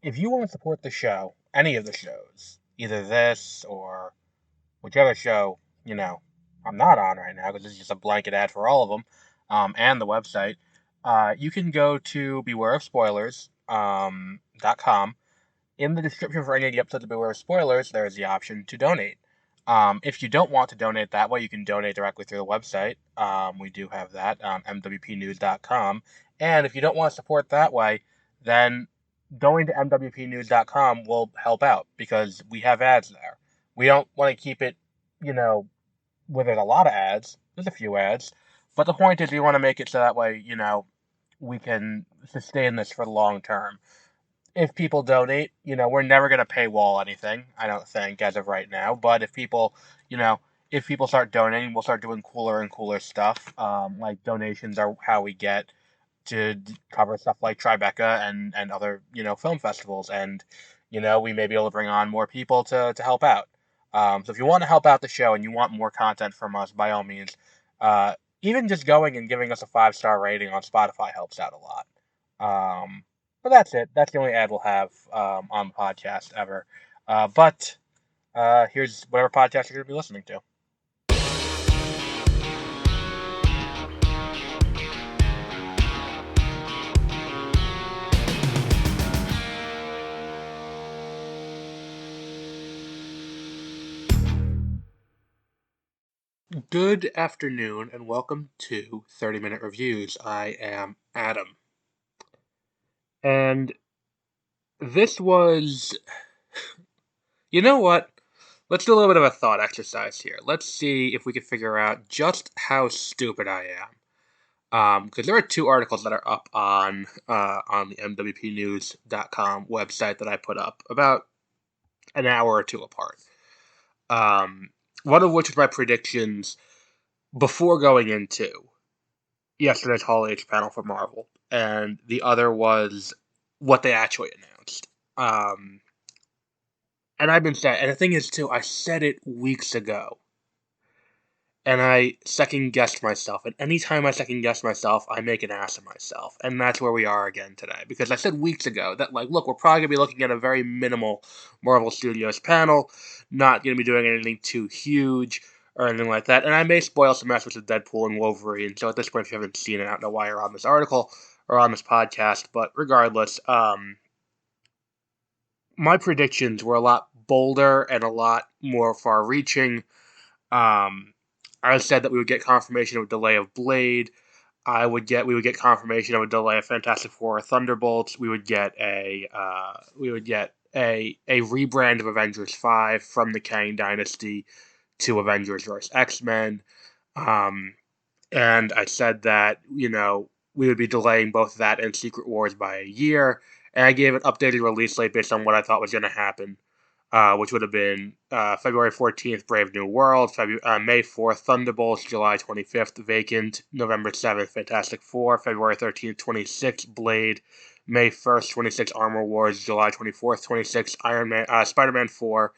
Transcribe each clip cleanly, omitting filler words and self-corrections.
if you want to support the show, any of the shows, either this or whichever show, I'm not on right now because this is just a blanket ad for all of them, and the website, you can go to bewareofspoilers.com. In the description for any of the episodes of Beware of Spoilers, there is the option to donate. If you don't want to donate that way, you can donate directly through the website. We do have that, mwpnews.com. And if you don't want to support that way, then going to mwpnews.com will help out because we have ads there. We don't want to keep it, where there's a lot of ads. There's a few ads. But the point is we want to make it so that way, we can sustain this for the long term. If people donate, we're never going to paywall anything, I don't think, as of right now. But you know, if people start donating, we'll start doing cooler and cooler stuff. Like donations are how we get to cover stuff like Tribeca and other, film festivals. And, we may be able to bring on more people to help out. So if you want to help out the show and you want more content from us, by all means, even just going and giving us a 5-star rating on Spotify helps out a lot. But that's it. That's the only ad we'll have on the podcast ever. But here's whatever podcast you're going to be listening to. Good afternoon and welcome to 30-Minute Reviews. I am Adam. And this was... You know what? Let's do a little bit of a thought exercise here. Let's see if we can figure out just how stupid I am. Because there are 2 articles that are up on the mwpnews.com website that I put up about an hour or 2 apart. One of which was my predictions before going into yesterday's Hall H panel for Marvel, and the other was what they actually announced. And I've been saying, and the thing is too, I said it weeks ago, and I second-guessed myself, and anytime I second-guess myself, I make an ass of myself, and that's where we are again today, because I said weeks ago that, look, we're probably going to be looking at a very minimal Marvel Studios panel, not going to be doing anything too huge, or anything like that, and I may spoil some aspects of Deadpool and Wolverine, so at this point, if you haven't seen it, I don't know why you're on this article, or on this podcast, but regardless, my predictions were a lot bolder and a lot more far-reaching. I said that we would get confirmation of a delay of Blade. We would get confirmation of a delay of Fantastic Four or Thunderbolts. We would get a rebrand of Avengers 5 from the Kang Dynasty to Avengers vs. X-Men. And I said that, we would be delaying both that and Secret Wars by a year. And I gave an updated release date based on what I thought was going to happen. Which would have been February 14th, Brave New World, May 4th, Thunderbolts, July 25th, Vacant, November 7th, Fantastic Four, February 13th, 26th, Blade, May 1st, 26th, Armor Wars, July 24th, 26th, Spider-Man 4,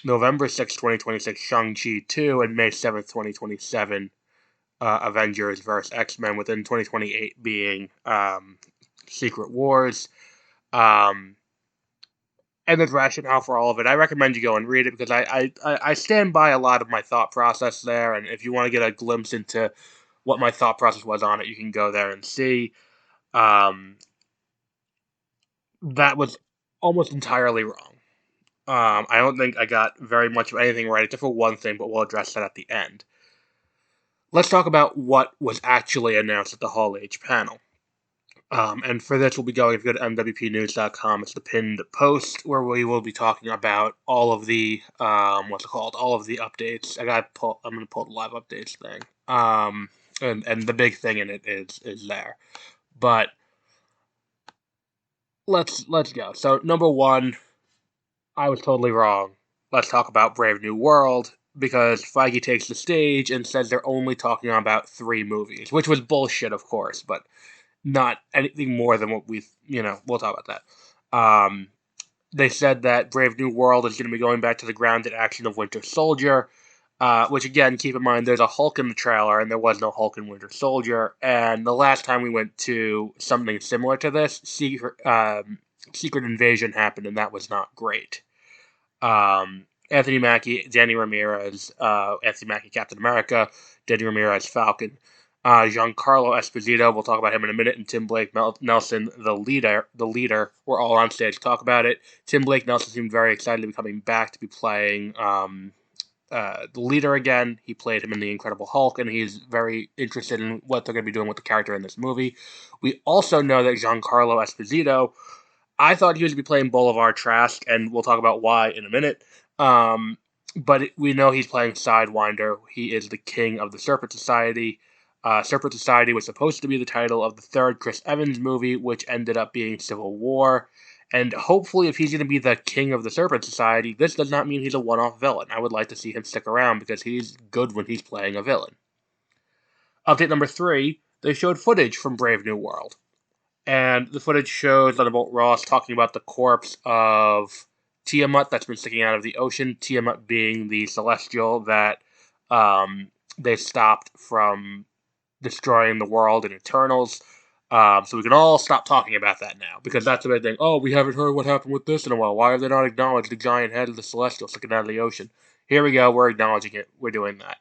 November 6th, 2026, Shang-Chi 2, and May 7th, 2027, Avengers vs. X-Men, within 2028 being Secret Wars. And there's rationale for all of it. I recommend you go and read it because I stand by a lot of my thought process there, and if you want to get a glimpse into what my thought process was on it, you can go there and see. That was almost entirely wrong. I don't think I got very much of anything right, except for one thing, but we'll address that at the end. Let's talk about what was actually announced at the Hall H panel. And for this, we'll be going, if you go to mwpnews.com, it's the pinned post, where we will be talking about all of the, all of the updates. I'm going to pull the live updates thing. And the big thing in it is there. But, let's go. So, number 1, I was totally wrong. Let's talk about Brave New World, because Feige takes the stage and says they're only talking about 3 movies, which was bullshit, of course, but not anything more than what we'll talk about that. They said that Brave New World is going to be going back to the grounded action of Winter Soldier, which, again, keep in mind, there's a Hulk in the trailer, and there was no Hulk in Winter Soldier, and the last time we went to something similar to this, Secret Invasion happened, and that was not great. Anthony Mackie, Danny Ramirez, Anthony Mackie, Captain America, Danny Ramirez, Falcon, Giancarlo Esposito, we'll talk about him in a minute, and Tim Blake Nelson, the leader, were all on stage to talk about it. Tim Blake Nelson seemed very excited to be coming back to be playing the leader again. He played him in The Incredible Hulk, and he's very interested in what they're going to be doing with the character in this movie. We also know that Giancarlo Esposito, I thought he was going to be playing Bolivar Trask, and we'll talk about why in a minute. But we know he's playing Sidewinder. He is the king of the Serpent Society. Serpent Society was supposed to be the title of the third Chris Evans movie, which ended up being Civil War. And hopefully, if he's going to be the king of the Serpent Society, this does not mean he's a one-off villain. I would like to see him stick around because he's good when he's playing a villain. Update number 3, they showed footage from Brave New World. And the footage shows Thunderbolt Ross talking about the corpse of Tiamat that's been sticking out of the ocean. Tiamat being the celestial that they stopped from destroying the world in Eternals. So we can all stop talking about that now, because that's the big thing. Oh, we haven't heard what happened with this in a while. Why have they not acknowledged the giant head of the celestial sticking out of the ocean? Here we go. We're acknowledging it. We're doing that.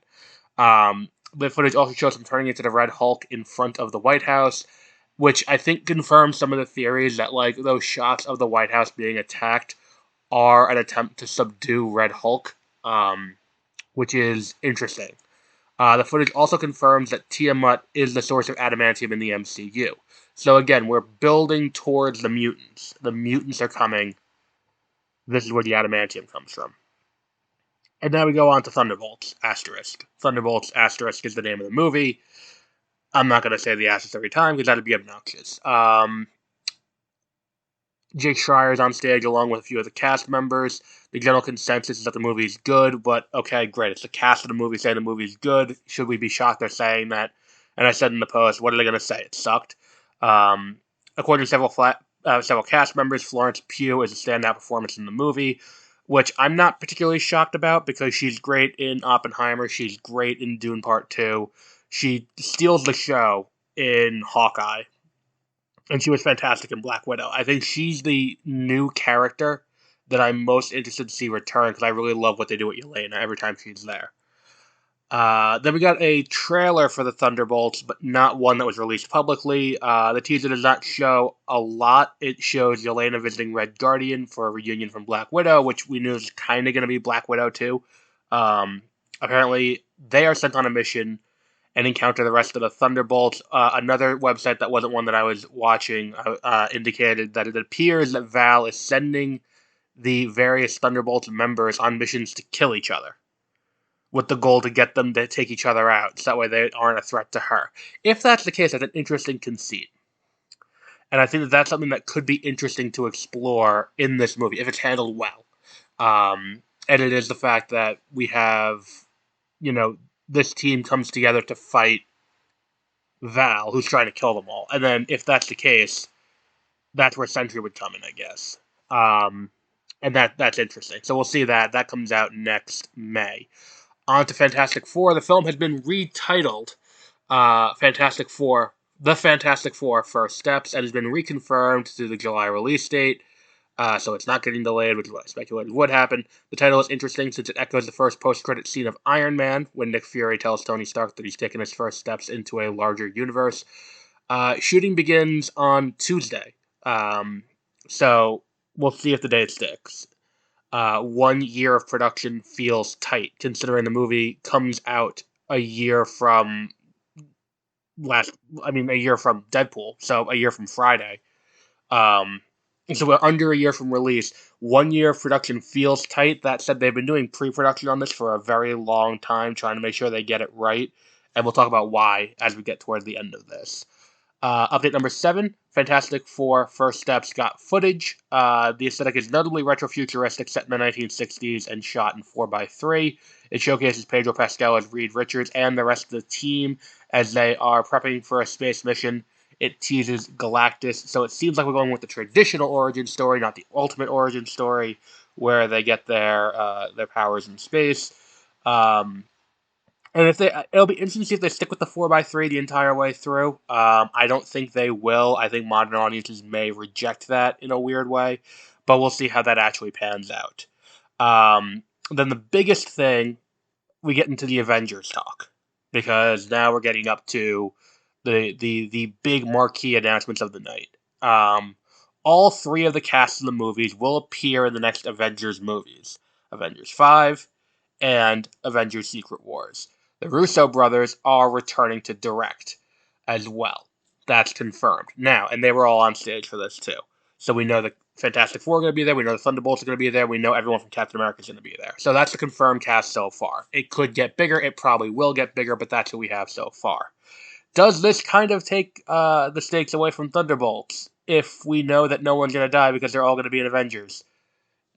The footage also shows him turning into the Red Hulk in front of the White House, which I think confirms some of the theories that, like, those shots of the White House being attacked are an attempt to subdue Red Hulk, which is interesting. The footage also confirms that Tiamat is the source of adamantium in the MCU. So again, we're building towards the mutants. The mutants are coming. This is where the adamantium comes from. And now we go on to Thunderbolts, asterisk. Thunderbolts, asterisk is the name of the movie. I'm not going to say the asterisk every time because that'd be obnoxious. Jake Schreier's on stage along with a few of the cast members. The general consensus is that the movie's good, but okay, great. It's the cast of the movie saying the movie's good. Should we be shocked they're saying that? And I said in the post, what are they going to say? It sucked. According to several cast members, Florence Pugh is a standout performance in the movie, which I'm not particularly shocked about because she's great in Oppenheimer. She's great in Dune Part 2. She steals the show in Hawkeye. And she was fantastic in Black Widow. I think she's the new character that I'm most interested to see return because I really love what they do with Yelena every time she's there. Then we got a trailer for the Thunderbolts, but not one that was released publicly. The teaser does not show a lot. It shows Yelena visiting Red Guardian for a reunion from Black Widow, which we knew was kind of going to be Black Widow too. Apparently, they are sent on a mission and encounter the rest of the Thunderbolts. Another website that wasn't one that I was watching indicated that it appears that Val is sending the various Thunderbolts members on missions to kill each other, with the goal to get them to take each other out, so that way they aren't a threat to her. If that's the case, that's an interesting conceit. And I think that that's something that could be interesting to explore in this movie, if it's handled well. And it is the fact that we have, this team comes together to fight Val, who's trying to kill them all. And then, if that's the case, that's where Sentry would come in, I guess. And that's interesting. So we'll see that. That comes out next May. On to Fantastic Four. The film has been retitled Fantastic Four, The Fantastic Four First Steps, and has been reconfirmed to the July release date. So it's not getting delayed, which is what I speculated would happen. The title is interesting since it echoes the first post-credit scene of Iron Man, when Nick Fury tells Tony Stark that he's taken his first steps into a larger universe. Shooting begins on Tuesday, so we'll see if the date sticks. 1 year of production feels tight, considering the movie comes out a year from Deadpool, so a year from Friday. So we're under a year from release. 1 year of production feels tight. That said, they've been doing pre-production on this for a very long time, trying to make sure they get it right. And we'll talk about why as we get toward the end of this. Update number 7, Fantastic Four First Steps got footage. The aesthetic is notably retrofuturistic, set in the 1960s and shot in 4:3. It showcases Pedro Pascal as Reed Richards and the rest of the team as they are prepping for a space mission. It teases Galactus, so it seems like we're going with the traditional origin story, not the ultimate origin story, where they get their powers in space. And it'll be interesting to see if they stick with the 4x3 the entire way through. I don't think they will. I think modern audiences may reject that in a weird way, but we'll see how that actually pans out. Then the biggest thing, we get into the Avengers talk, because now we're getting up to the big marquee announcements of the night. Um, all three of the casts of the movies will appear in the next Avengers movies: Avengers 5 and Avengers Secret Wars. The Russo brothers are returning to direct as well. That's confirmed now, and they were all on stage for this too. So we know the Fantastic Four are going to be there. We know the Thunderbolts are going to be there. We know everyone from Captain America is going to be there. So that's the confirmed cast so far. It could get bigger. It probably will get bigger, but that's what we have so far. Does this kind of take the stakes away from Thunderbolts if we know that no one's going to die because they're all going to be in Avengers?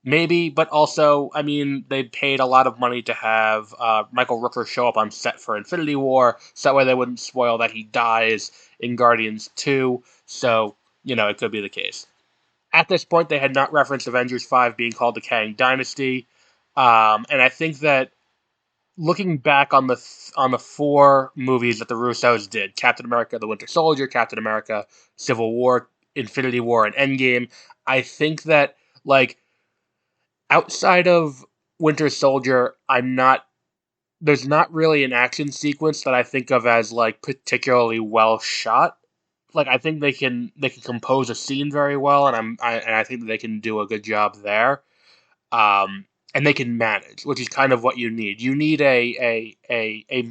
Maybe, but also, I mean, they paid a lot of money to have Michael Rooker show up on set for Infinity War, so that way they wouldn't spoil that he dies in Guardians 2, so, it could be the case. At this point, they had not referenced Avengers 5 being called the Kang Dynasty, and I think that looking back on the four movies that the Russos did, Captain America, The Winter Soldier, Captain America, Civil War, Infinity War, and Endgame, I think that, like, outside of Winter Soldier, there's not really an action sequence that I think of as, like, particularly well shot. Like, I think they can compose a scene very well, and I think that they can do a good job there. And they can manage, which is kind of what you need. You need a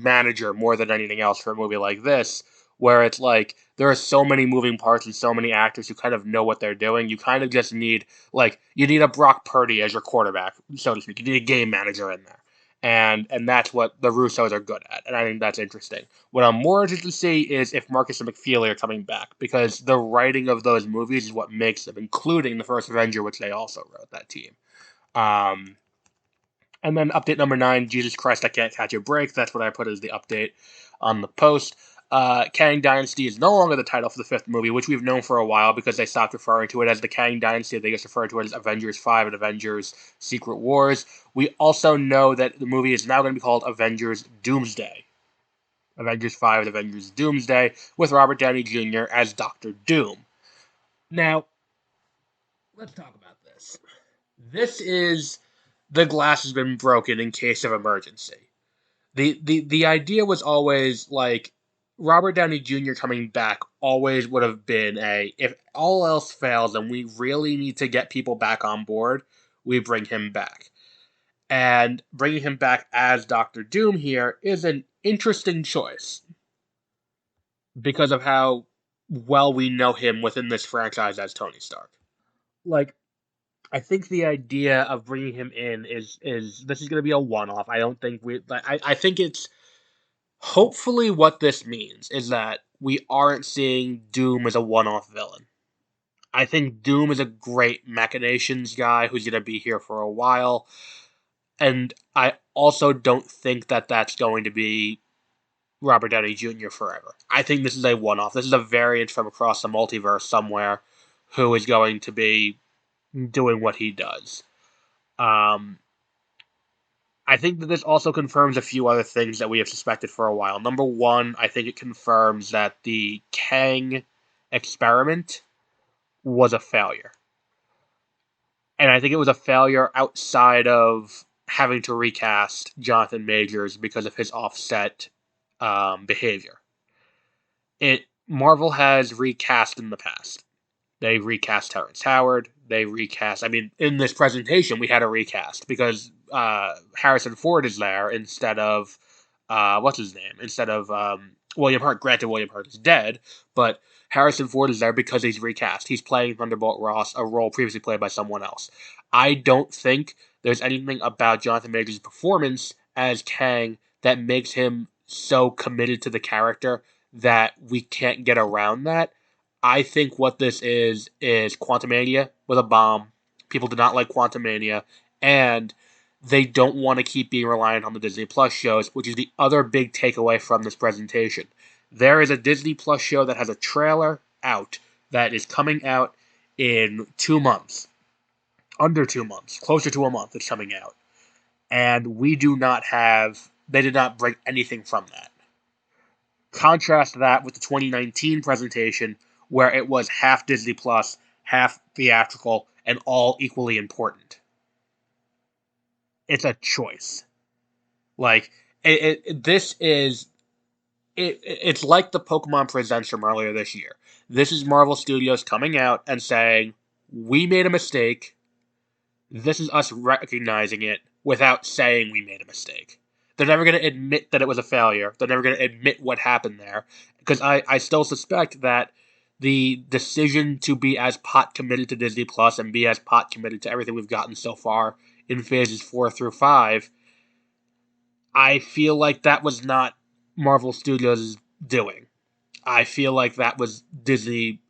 manager more than anything else for a movie like this, where it's like there are so many moving parts and so many actors who kind of know what they're doing. You kind of just need, like, you need a Brock Purdy as your quarterback, so to speak. You need a game manager in there. And that's what the Russos are good at, and I think that's interesting. What I'm more interested to see is if Marcus and McFeely are coming back, because the writing of those movies is what makes them, including the first Avenger, which they also wrote, that team. Um, and then update number 9, Jesus Christ, I Can't Catch a Break. That's what I put as the update on the post. Kang Dynasty is no longer the title for the 5th movie, which we've known for a while because they stopped referring to it as the Kang Dynasty. They just referred to it as Avengers 5 and Avengers Secret Wars. We also know that the movie is now going to be called Avengers Doomsday. Avengers 5 and Avengers Doomsday, with Robert Downey Jr. as Doctor Doom. Now, let's talk about this. This is the glass has been broken in case of emergency. The idea was always, like, Robert Downey Jr. coming back always would have been if all else fails and we really need to get people back on board, we bring him back. And bringing him back as Doctor Doom here is an interesting choice because of how well we know him within this franchise as Tony Stark. Like, I think the idea of bringing him in is this is going to be a one-off. I don't think I think it's hopefully what this means is that we aren't seeing Doom as a one-off villain. I think Doom is a great machinations guy who's going to be here for a while, and I also don't think that that's going to be Robert Downey Jr. forever. I think this is a one-off. This is a variant from across the multiverse somewhere who is going to be doing what he does. I think that this also confirms a few other things that we have suspected for a while. Number one, I think it confirms that the Kang experiment was a failure. And I think it was a failure outside of having to recast Jonathan Majors because of his offset behavior. Marvel has recast in the past. They recast Terrence Howard. They recast. I mean, in this presentation, we had a recast because Harrison Ford is there instead of what's his name? Instead of William Hurt. Granted, William Hurt is dead, but Harrison Ford is there because he's recast. He's playing Thunderbolt Ross, a role previously played by someone else. I don't think there's anything about Jonathan Majors' performance as Kang that makes him so committed to the character that we can't get around that. I think what this is Quantumania with a bomb. People do not like Quantumania, and they don't want to keep being reliant on the Disney Plus shows, which is the other big takeaway from this presentation. There is a Disney Plus show that has a trailer out that is coming out in 2 months. Under 2 months. Closer to a month it's coming out. And we do not have They did not bring anything from that. Contrast that with the 2019 presentation, where it was half Disney Plus, half theatrical, and all equally important. It's a choice. Like, it's like the Pokemon Presents from earlier this year. This is Marvel Studios coming out and saying, we made a mistake. This is us recognizing it without saying we made a mistake. They're never going to admit that it was a failure. They're never going to admit what happened there. Because I still suspect that the decision to be as pot committed to Disney Plus and be as pot committed to everything we've gotten so far in phases 4 through 5, I feel like that was not Marvel Studios' doing. I feel like that was Disney,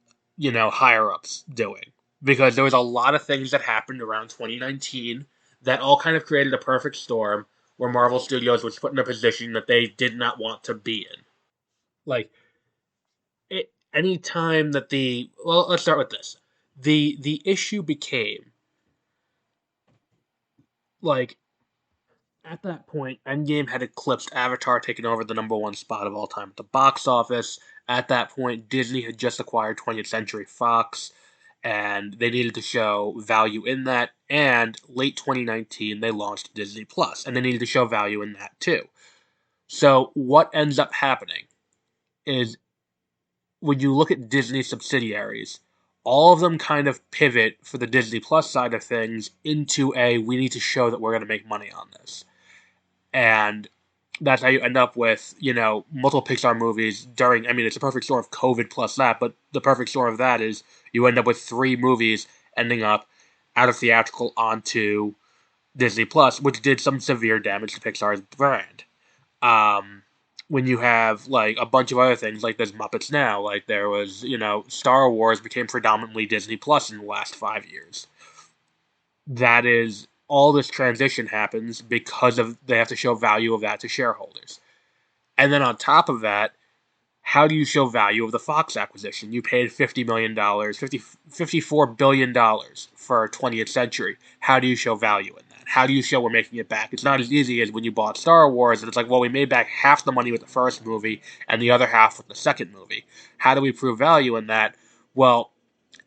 higher ups doing. Because there was a lot of things that happened around 2019 that all kind of created a perfect storm where Marvel Studios was put in a position that they did not want to be in. Like, any time that let's start with this. The issue became, like, at that point, Endgame had eclipsed Avatar, taking over the number one spot of all time at the box office. At that point, Disney had just acquired 20th Century Fox, and they needed to show value in that. And late 2019, they launched Disney Plus, and they needed to show value in that too. So what ends up happening is, when you look at Disney subsidiaries, all of them kind of pivot for the Disney Plus side of things into we need to show that we're going to make money on this. And that's how you end up with, multiple Pixar movies it's a perfect storm of COVID plus that, but the perfect storm of that is you end up with 3 movies ending up out of theatrical onto Disney Plus, which did some severe damage to Pixar's brand. When you have, like, a bunch of other things, like there's Muppets Now, like there was, Star Wars became predominantly Disney Plus in the last 5 years. That is, all this transition happens because they have to show value of that to shareholders. And then on top of that, how do you show value of the Fox acquisition? You paid $50 million, $54 billion for 20th Century. How do you show value in that? How do you show we're making it back? It's not as easy as when you bought Star Wars, and it's like, well, we made back half the money with the first movie and the other half with the second movie. How do we prove value in that? Well,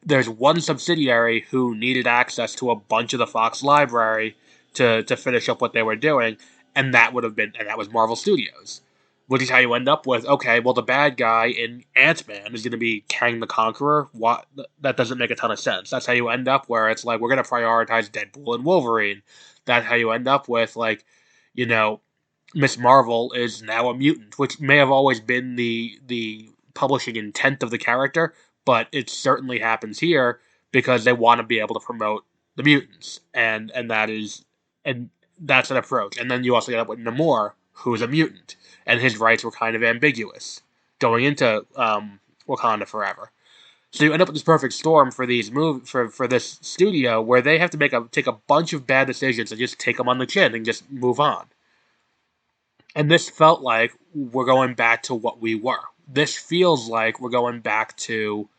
there's one subsidiary who needed access to a bunch of the Fox library to finish up what they were doing, and that was Marvel Studios. Which is how you end up with, okay, well, the bad guy in Ant-Man is going to be Kang the Conqueror. What? That doesn't make a ton of sense. That's how you end up where it's like, we're going to prioritize Deadpool and Wolverine. That's how you end up with, like, Miss Marvel is now a mutant, which may have always been the publishing intent of the character, but it certainly happens here because they want to be able to promote the mutants, and that's an approach. And then you also get up with Namor, who's a mutant, and his rights were kind of ambiguous going into Wakanda Forever. So you end up with this perfect storm for these for this studio where they have to take a bunch of bad decisions and just take them on the chin and just move on. And this felt like we're going back to what we were. This feels like we're going back to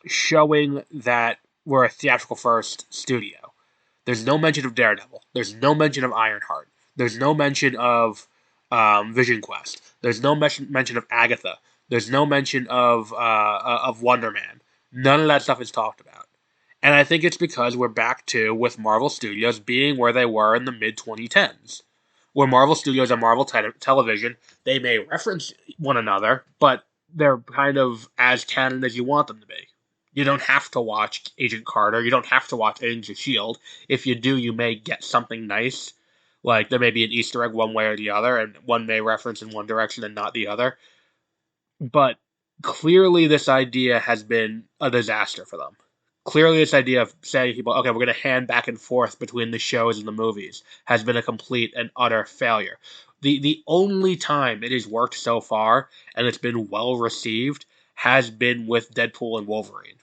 showing that we're a theatrical first studio. There's no mention of Daredevil. There's no mention of Ironheart. There's no mention of Vision Quest. There's no mention of Agatha. There's no mention of Wonder Man. None of that stuff is talked about. And I think it's because we're back to, with Marvel Studios being where they were in the mid-2010s. Where Marvel Studios and Marvel Television, they may reference one another, but they're kind of as canon as you want them to be. You don't have to watch Agent Carter. You don't have to watch Agents of S.H.I.E.L.D. If you do, you may get something nice. Like, there may be an Easter egg one way or the other, and one may reference in one direction and not the other. But clearly this idea has been a disaster for them. Clearly this idea of saying people, okay, we're going to hand back and forth between the shows and the movies has been a complete and utter failure. The only time it has worked so far, and it's been well received, has been with Deadpool and Wolverine.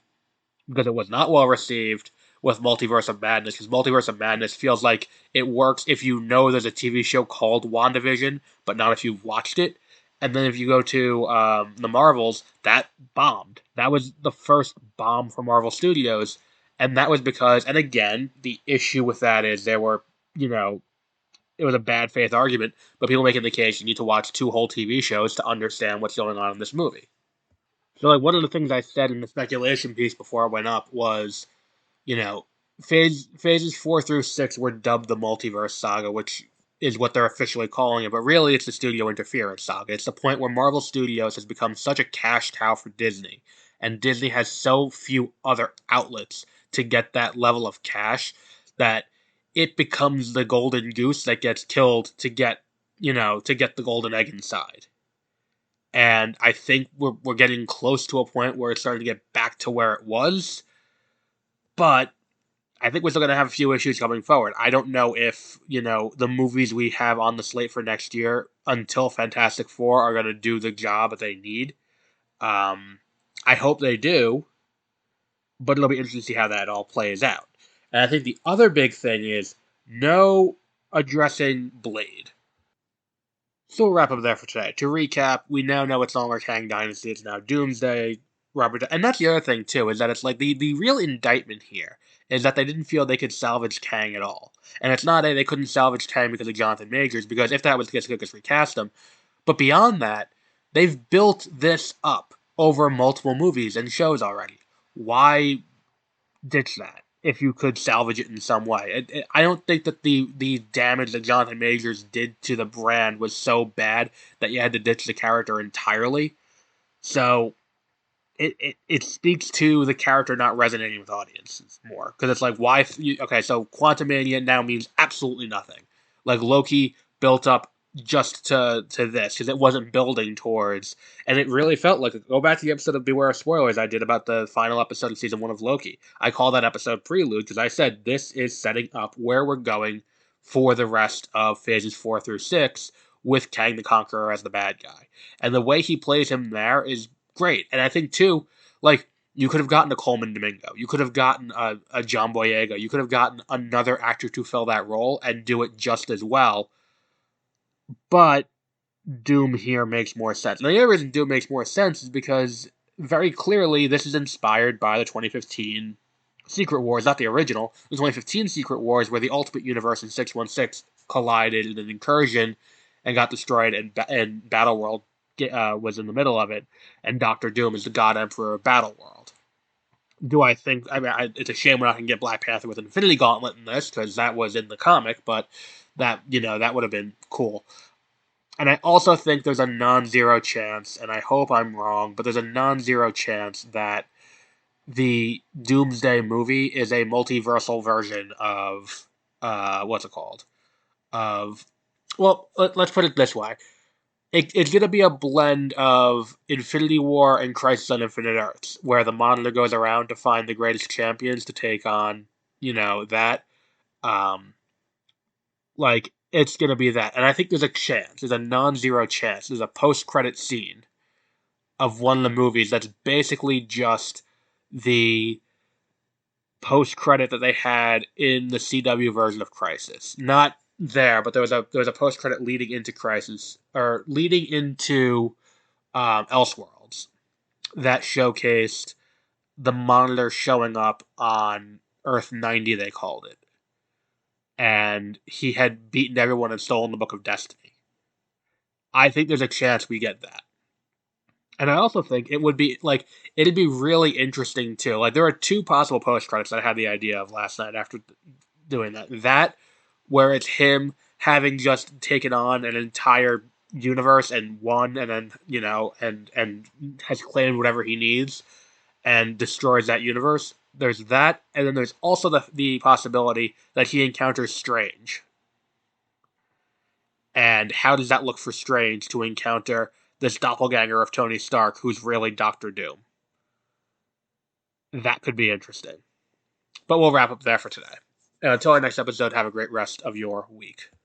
Because it was not well received with Multiverse of Madness, because Multiverse of Madness feels like it works if you know there's a TV show called WandaVision, but not if you've watched it. And then if you go to the Marvels, that bombed. That was the first bomb for Marvel Studios. And that was because, and again, the issue with that is there were, it was a bad faith argument, but people making the case you need to watch 2 whole TV shows to understand what's going on in this movie. So, like, one of the things I said in the speculation piece before I went up was, you know, phases 4 through 6 were dubbed the multiverse saga, which is what they're officially calling it, but really it's the studio interference saga. It's the point where Marvel Studios has become such a cash cow for Disney, and Disney has so few other outlets to get that level of cash that it becomes the golden goose that gets killed to get, to get the golden egg inside. And I think we're getting close to a point where it's starting to get back to where it was, but I think we're still going to have a few issues coming forward. I don't know if, the movies we have on the slate for next year until Fantastic Four are going to do the job that they need. I hope they do, but it'll be interesting to see how that all plays out. And I think the other big thing is no addressing Blade. So we'll wrap up there for today. To recap, we now know it's no longer Kang Dynasty, it's now Doomsday, and that's the other thing, too, is that it's like the real indictment here is that they didn't feel they could salvage Kang at all. And it's not they couldn't salvage Kang because of Jonathan Majors, because if that was the case, they could just recast him. But beyond that, they've built this up over multiple movies and shows already. Why ditch that if you could salvage it in some way? I don't think that the damage that Jonathan Majors did to the brand was so bad that you had to ditch the character entirely. So it speaks to the character not resonating with audiences more, because it's like, why? Okay, so Quantumania now means absolutely nothing. Like, Loki built up just to this because it wasn't building towards, and it really felt like, go back to the episode of Beware of Spoilers I did about the final episode of season 1 of Loki. I call that episode Prelude because I said this is setting up where we're going for the rest of phases 4 through 6 with Kang the Conqueror as the bad guy, and the way he plays him there is great. And I think, too, like, you could have gotten a Coleman Domingo. You could have gotten a John Boyega. You could have gotten another actor to fill that role and do it just as well. But Doom here makes more sense. Now, the other reason Doom makes more sense is because very clearly this is inspired by the 2015 Secret Wars, not the original. The 2015 Secret Wars, where the Ultimate Universe and 616 collided in an incursion and got destroyed, and Battleworld was in the middle of it, and Doctor Doom is the God Emperor of Battleworld. Do I think... it's a shame we're not going to get Black Panther with Infinity Gauntlet in this, because that was in the comic, but that would have been cool. And I also think there's a non-zero chance, and I hope I'm wrong, but there's a non-zero chance that the Doomsday movie is a multiversal version of, what's it called? Let's put it this way. It's going to be a blend of Infinity War and Crisis on Infinite Earths, where the Monitor goes around to find the greatest champions to take on, that. It's going to be that. And I think there's a chance. There's a non-zero chance. There's a post-credit scene of one of the movies that's basically just the post-credit that they had in the CW version of Crisis. Not there, but there was a post-credit leading into Crisis, or leading into Elseworlds, that showcased the Monitor showing up on Earth 90, they called it. And he had beaten everyone and stolen the Book of Destiny. I think there's a chance we get that. And I also think it'd be really interesting, too. Like, there are 2 possible post-credits that I had the idea of last night after doing that. That, where it's him having just taken on an entire universe and won, and then, and has claimed whatever he needs and destroys that universe. There's that, and then there's also the possibility that he encounters Strange. And how does that look for Strange to encounter this doppelganger of Tony Stark, who's really Doctor Doom? That could be interesting. But we'll wrap up there for today. And until our next episode, have a great rest of your week.